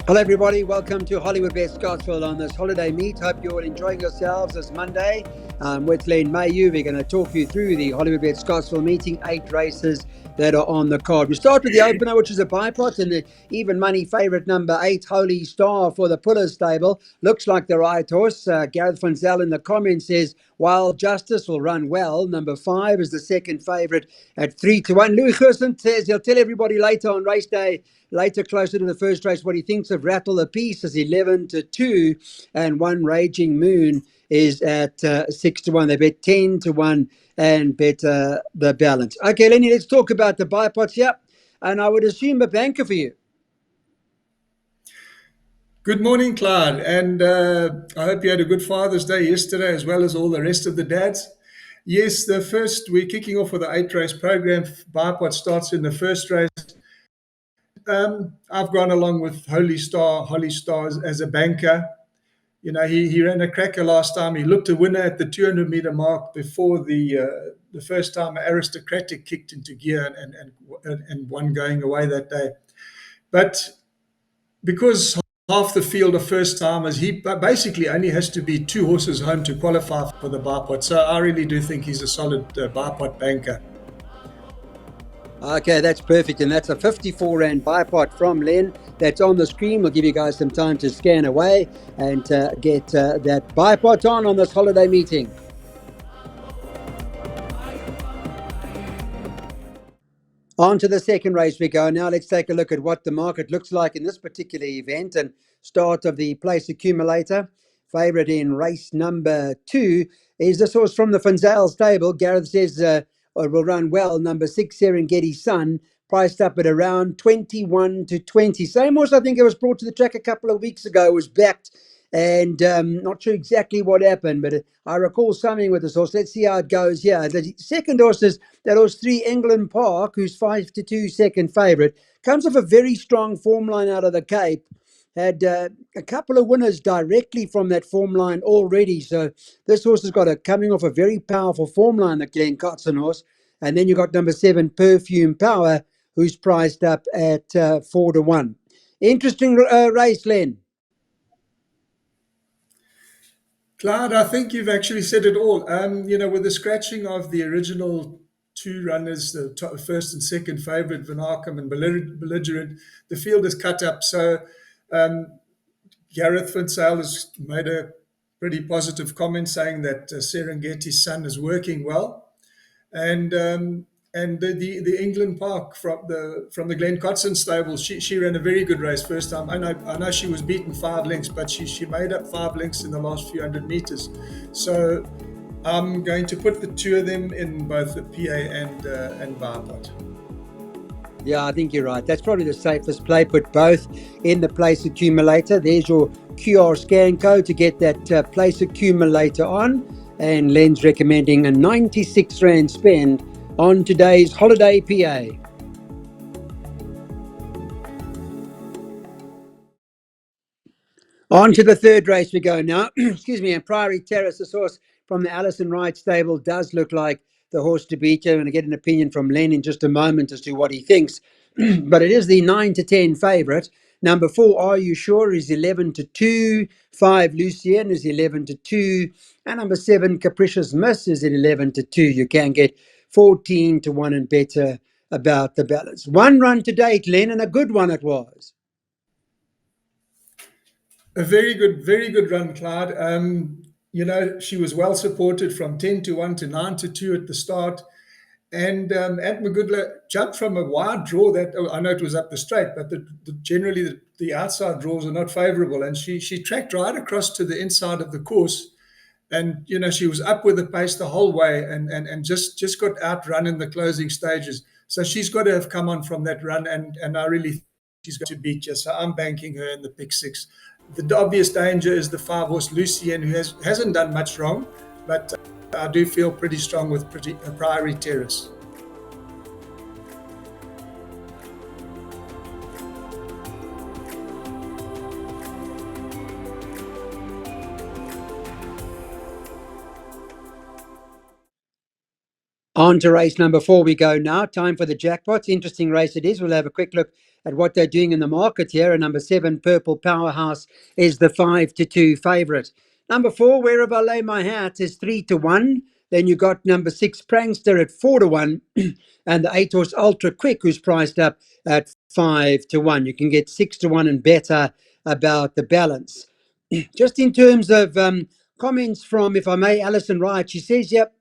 Hello, everybody. Welcome to Hollywood Best Scottsville on this holiday meet. Hope you're all enjoying yourselves this Monday. With Len Mayu, we're going to talk you through the Hollywood Best Scottsville meeting, 8 races that are on the card. We start with the opener, which is a bipot, and the even money favourite number 8, Holy Star for the Pullers stable. Looks like the right horse. Gareth Funzel in the comments says, Wild Justice will run well. Number 5 is the second favourite at 3-1. Louis Gerson says he'll tell everybody later on race day, later closer to the first race, what he thinks of Rattle the Piece is 11-2, and One Raging Moon is at 6-1. They bet 10-1 and bet the balance. Okay, Lenny, let's talk about the bipods here. And I would assume a banker for you. Good morning, Clyde, and I hope you had a good Father's Day yesterday as well as all the rest of the dads. Yes, we're kicking off with the 8 race program. Bipod starts in the first race. I've gone along with Holly Star as a banker. You know, he ran a cracker last time. He looked a winner at the 200-meter mark before the first time Aristocratic kicked into gear and won going away that day. But because half the field are first timers, he basically only has to be 2 horses home to qualify for the bipod. So I really do think he's a solid bipod banker. Okay, that's perfect. And that's a 54 Rand bipod from Len. That's on the screen. We'll give you guys some time to scan away and get that bipod on this holiday meeting. On to the second race we go. Now let's take a look at what the market looks like in this particular event and start of the place accumulator. Favourite in race number 2 is this horse from the Funzel stable. Gareth says it will run well. Number 6, Serengeti Sun, priced up at around 21-20. Same horse I think it was brought to the track a couple of weeks ago. It was backed and not sure exactly what happened, but I recall something with this horse. Let's see how it goes here. The second horse is that horse 3, England Park, who's 5-2 second favourite. Comes off a very strong form line out of the Cape. Had a couple of winners directly from that form line already. So this horse has got coming off a very powerful form line, the Glen Cotson horse. And then you got number 7, Perfume Power, who's priced up at 4-1. Interesting race, Len. Clyde, I think you've actually said it all. With the scratching of the original 2 runners, the first and second favourite, Van Arkham and Belligerent, the field is cut up. So Gareth Funzel has made a pretty positive comment saying that Serengeti Sun is working well. And the England Park from the Glen Cotson stable, she ran a very good race first time. I know she was beaten 5 lengths, but she made up 5 lengths in the last few hundred meters. So I'm going to put the 2 of them in both the PA and bipod. Yeah, I think you're right. That's probably the safest play. Put both in the place accumulator. There's your QR scan code to get that place accumulator on. And Len's recommending a 96 Rand spend on today's Holiday PA. On to the third race we go now. Excuse me, and Priory Terrace, this horse from the Alison Wright stable, does look like the horse to beat. I'm going to get an opinion from Len in just a moment as to what he thinks. But it is the 9-10 favourite. Number 4, Are You Sure, is 11-2. 5, Lucien is 11-2. And number 7, Capricious Miss is at 11-2. You can get 14-1 and better about the balance. 1 run to date, Len, and a good one it was. A very good run, Clyde. She was well supported from 10-1 to 9-2 at the start. And Ant Magudla jumped from a wide draw I know it was up the straight, but generally the outside draws are not favourable. And she tracked right across to the inside of the course. And, she was up with the pace the whole way and just got outrun in the closing stages. So she's got to have come on from that run. And I really think she's got to beat you. So I'm banking her in the pick 6. The obvious danger is the 5 horse Lucien, who hasn't done much wrong, but I do feel pretty strong with Priory Terrace. On to race number 4 we go now. Time for the jackpots. Interesting race it is. We'll have a quick look at what they're doing in the market here. And number 7, Purple Powerhouse, is the 5-2 favourite. Number 4, Wherever I Lay My Hat, is 3-1. Then you got number 6, Prankster, at 4-1. And the 8 horse Ultra Quick, who's priced up at 5-1. You can get 6-1 and better about the balance. Just in terms of comments from, if I may, Alison Wright, she says, yep,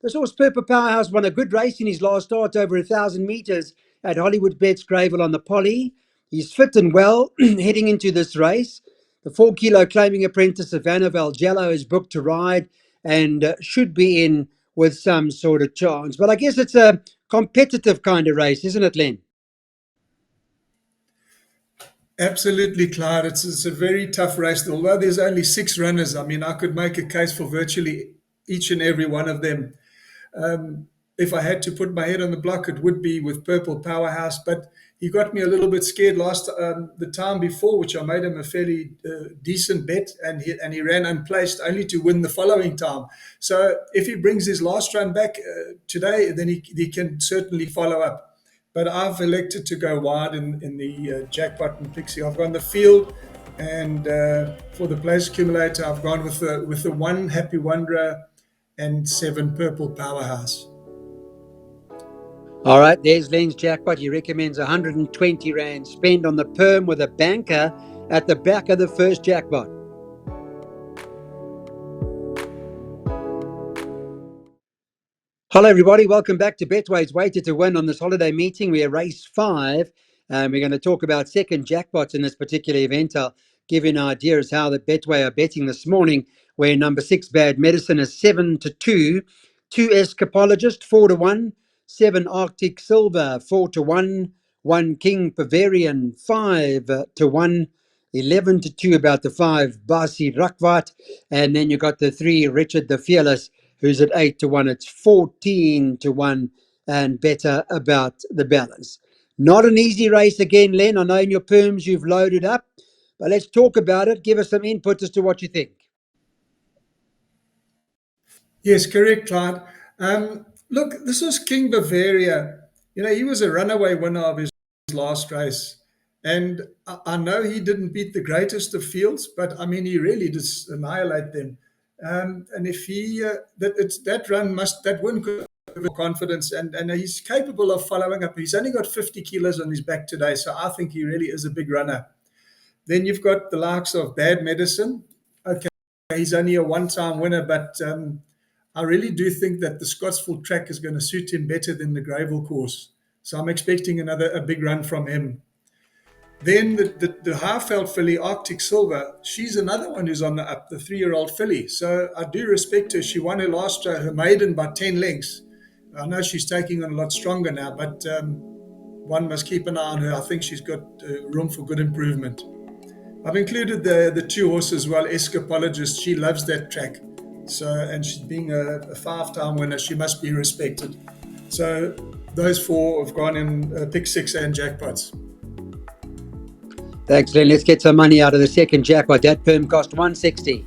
this horse Purple Powerhouse won a good race in his last start, over 1,000 metres at Hollywood Bets Gravel on the Poly. He's fit and well heading into this race. The 4-kilo claiming apprentice Savannah Valgello is booked to ride and should be in with some sort of chance. But I guess it's a competitive kind of race, isn't it, Len? Absolutely, Clyde. It's a very tough race. Although there's only 6 runners, I mean, I could make a case for virtually each and every one of them. If I had to put my head on the block, it would be with Purple Powerhouse. But he got me a little bit scared the time before, which I made him a fairly decent bet, and he ran unplaced only to win the following time. So if he brings his last run back today, then he can certainly follow up. But I've elected to go wide in the jackpot and Pixie. I've gone the field, and for the place accumulator, I've gone with the 1 Happy Wanderer and 7 Purple Powerhouse. All right, there's Len's jackpot. He recommends 120 Rand spend on the perm with a banker at the back of the first jackpot. Hello, everybody. Welcome back to Betway's Weighted to Win on this holiday meeting. We are race 5, and we're going to talk about second jackpots in this particular event. I'll give you an idea as how the Betway are betting this morning, where number 6, Bad Medicine, is 7-2, 2 Escapologist, 4-1, 7 Arctic Silver, 4-1, 1 King Bavarian, 5-1, 11-2 about the 5 Basi Rakvat, and then you got the 3 Richard the Fearless, who's at 8-1. It's 14-1 and better about the balance. Not an easy race again, Len. I know in your perms you've loaded up, but let's talk about it. Give us some input as to what you think. Yes, correct, Clyde. Look, this was King Bavaria. You know, he was a runaway winner of his last race. And I know he didn't beat the greatest of fields, but I mean, he really did annihilate them. And if he, that win could have confidence, and he's capable of following up. He's only got 50 kilos on his back today, so I think he really is a big runner. Then you've got the likes of Bad Medicine. Okay, he's only a one-time winner, but I really do think that the Scottsville track is going to suit him better than the gravel course. So I'm expecting a big run from him. Then the Highveld filly, Arctic Silver, she's another one who's on the up, the 3-year-old filly. So I do respect her. She won her maiden by 10 lengths. I know she's taking on a lot stronger now, but one must keep an eye on her. I think she's got room for good improvement. I've included the 2 horses as well, Escapologist. She loves that track. So, and she's being a 5-time winner, she must be respected. So those 4 have gone in pick 6 and jackpots. Thanks, Len. Let's get some money out of the second jackpot. That perm cost 160.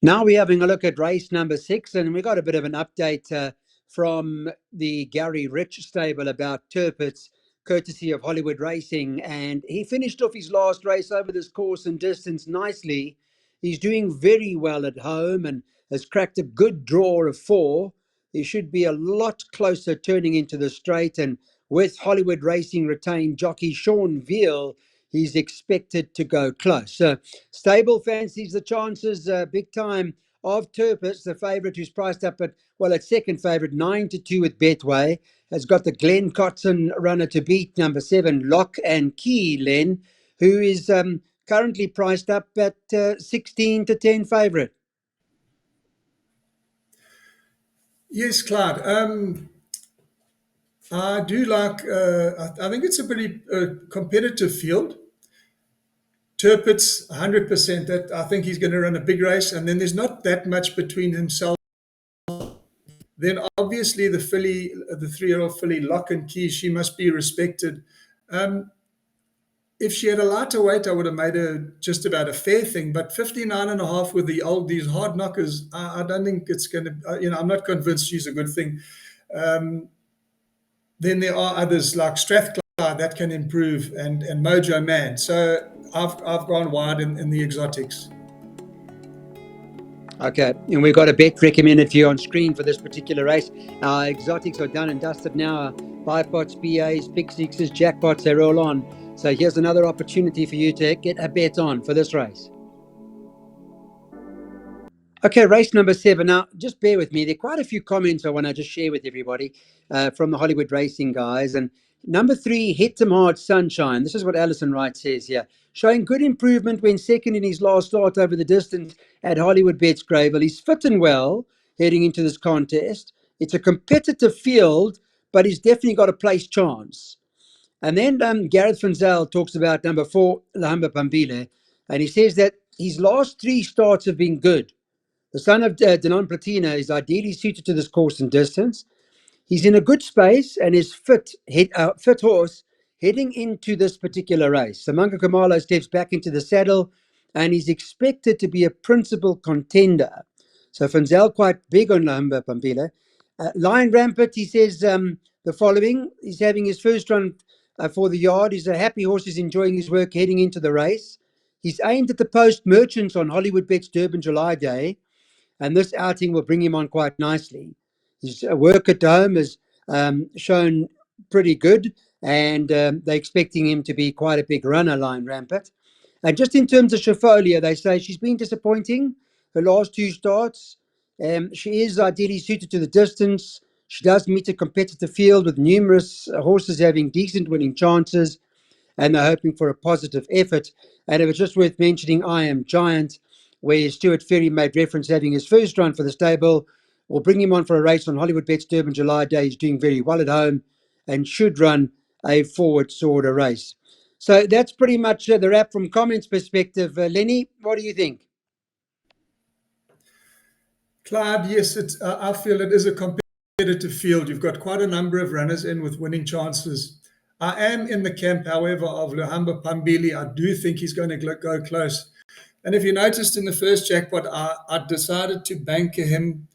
Now we're having a look at race number 6, and we got a bit of an update from the Gary Rich stable about Turpitz, courtesy of Hollywood Racing. And he finished off his last race over this course and distance nicely. He's doing very well at home and has cracked a good draw of 4. He should be a lot closer turning into the straight. And with Hollywood Racing retained jockey Sean Veal, he's expected to go close. So stable fancies the chances big time of Turpitz, the favourite, who's priced up at, well, at second favourite, 9-2 with Betway. Has got the Glenn Cotson runner to beat, number 7, Lock and Key, Len, who is currently priced up at 16-10 favourite. Yes, Clyde. I do like, I think it's a pretty competitive field. Turpitz, 100%. That I think he's going to run a big race, and then there's not that much between himself. Then obviously the filly, the 3-year-old filly, Lock and Key, she must be respected. if she had a lighter weight, I would have made her just about a fair thing. But 59.5 with these hard knockers, I don't think it's going to, I'm not convinced she's a good thing. Um, then there are others like Strathclyde that can improve, and Mojo Man. So I've gone wide in the exotics. Okay, and we've got a bet recommended for you on screen for this particular race. Our exotics are done and dusted now. 5 pots, BAs, Big Sixes, jackpots, they're all on. So here's another opportunity for you to get a bet on for this race. Okay, race number 7. Now, just bear with me. There are quite a few comments I want to just share with everybody from the Hollywood Racing guys. And number 3, Hit Them Hard Sunshine. This is what Alison Wright says here. Showing good improvement when second in his last start over the distance at Hollywood Bets Gravel. He's fit and well heading into this contest. It's a competitive field, but he's definitely got a place chance. And then Gareth Funzel talks about number 4, Lahamba Pambile. And he says that his last 3 starts have been good. The son of Denon Platina is ideally suited to this course and distance. He's in a good space and is fit horse heading into this particular race. Samanka Kamalo steps back into the saddle and he's expected to be a principal contender. So Funzel quite big on Lahamba Pambila. Lion Rampart, he says the following. He's having his first run for the yard. He's a happy horse. He's enjoying his work heading into the race. He's aimed at the Post Merchants on Hollywood Bets Durban July Day. And this outing will bring him on quite nicely. His work at home has shown pretty good, and they're expecting him to be quite a big runner, Lion Rampart. And just in terms of Shafolia, they say she's been disappointing her last 2 starts. She is ideally suited to the distance. She does meet a competitive field with numerous horses having decent winning chances, and they're hoping for a positive effort. And it was just worth mentioning I Am Giant, where Stuart Ferry made reference having his first run for the stable. We'll bring him on for a race on Hollywood Bets Durban July Day. He's doing very well at home and should run a forward sort of race. So that's pretty much the wrap from comments perspective. Lenny, what do you think? Clyde, yes, I feel it is a competitive field. You've got quite a number of runners in with winning chances. I am in the camp, however, of Lahamba Pambili. I do think he's going to go close. And if you noticed in the first jackpot, I decided to banker him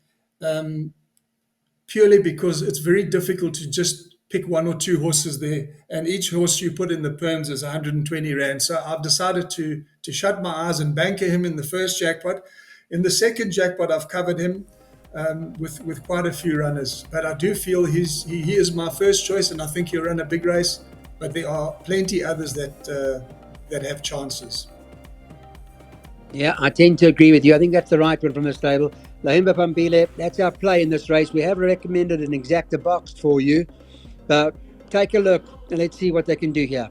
purely because it's very difficult to just pick 1 or 2 horses there. And each horse you put in the perms is 120 Rand. So I've decided to shut my eyes and banker him in the first jackpot. In the second jackpot, I've covered him with quite a few runners. But I do feel he is my first choice, and I think he'll run a big race. But there are plenty others that have chances. Yeah, I tend to agree with you. I think that's the right one from the stable. Lahamba Pambile, that's our play in this race. We have recommended an exacta box for you. But take a look and let's see what they can do here.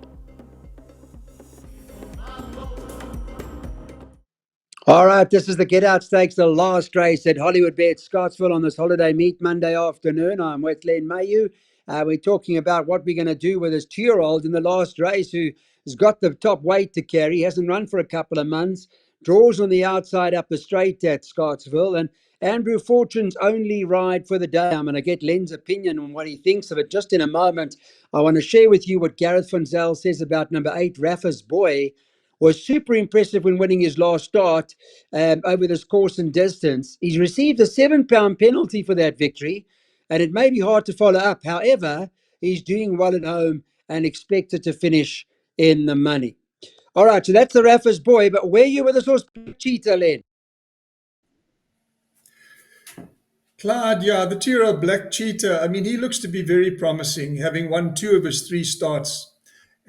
All right, this is the Get Out Stakes, the last race at Hollywood Bets Scottsville on this holiday meet Monday afternoon. I'm with Len Mayu. We're talking about what we're going to do with this 2-year-old in the last race who has got the top weight to carry. He hasn't run for a couple of months. Draws on the outside up the straight at Scottsville. And Andrew Fortune's only ride for the day. I'm going to get Len's opinion on what he thinks of it just in a moment. I want to share with you what Gareth Funzel says about number 8, Rafa's Boy. Was super impressive when winning his last start over this course and distance. He's received a £7 penalty for that victory, and it may be hard to follow up. However, he's doing well at home and expected to finish in the money. All right, so that's the Rafa's Boy, but where are you with this horse, Cheetah, Len? Clyde, yeah, the 2-year-old Black Cheetah, I mean, he looks to be very promising, having won 2 of his 3 starts.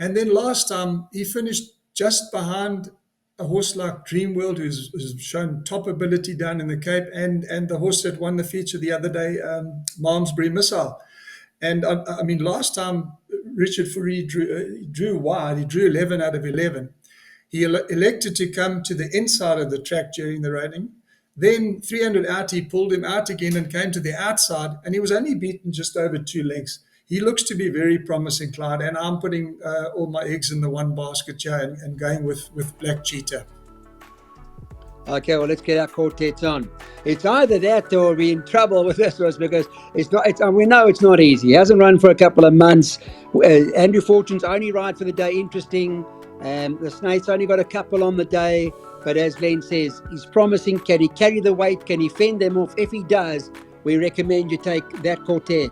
And then last time, he finished just behind a horse like Dreamworld, who's shown top ability down in the Cape, and the horse that won the feature the other day, Malmesbury Missile. And I mean, last time Richard Fourie drew wide. He drew 11 out of 11. He elected to come to the inside of the track during the running. Then 300 out, he pulled him out again and came to the outside, and he was only beaten just over 2 lengths. He looks to be very promising, Clyde, and I'm putting all my eggs in the one basket here and going with Black Cheetah. Okay, well, let's get our quartets on. It's either that or we're in trouble with this horse because we know it's not easy. He hasn't run for a couple of months. Andrew Fortune's only ride for the day, interesting. The Snake's only got a couple on the day, but as Glenn says, he's promising. Can he carry the weight? Can he fend them off? If he does, we recommend you take that quartet.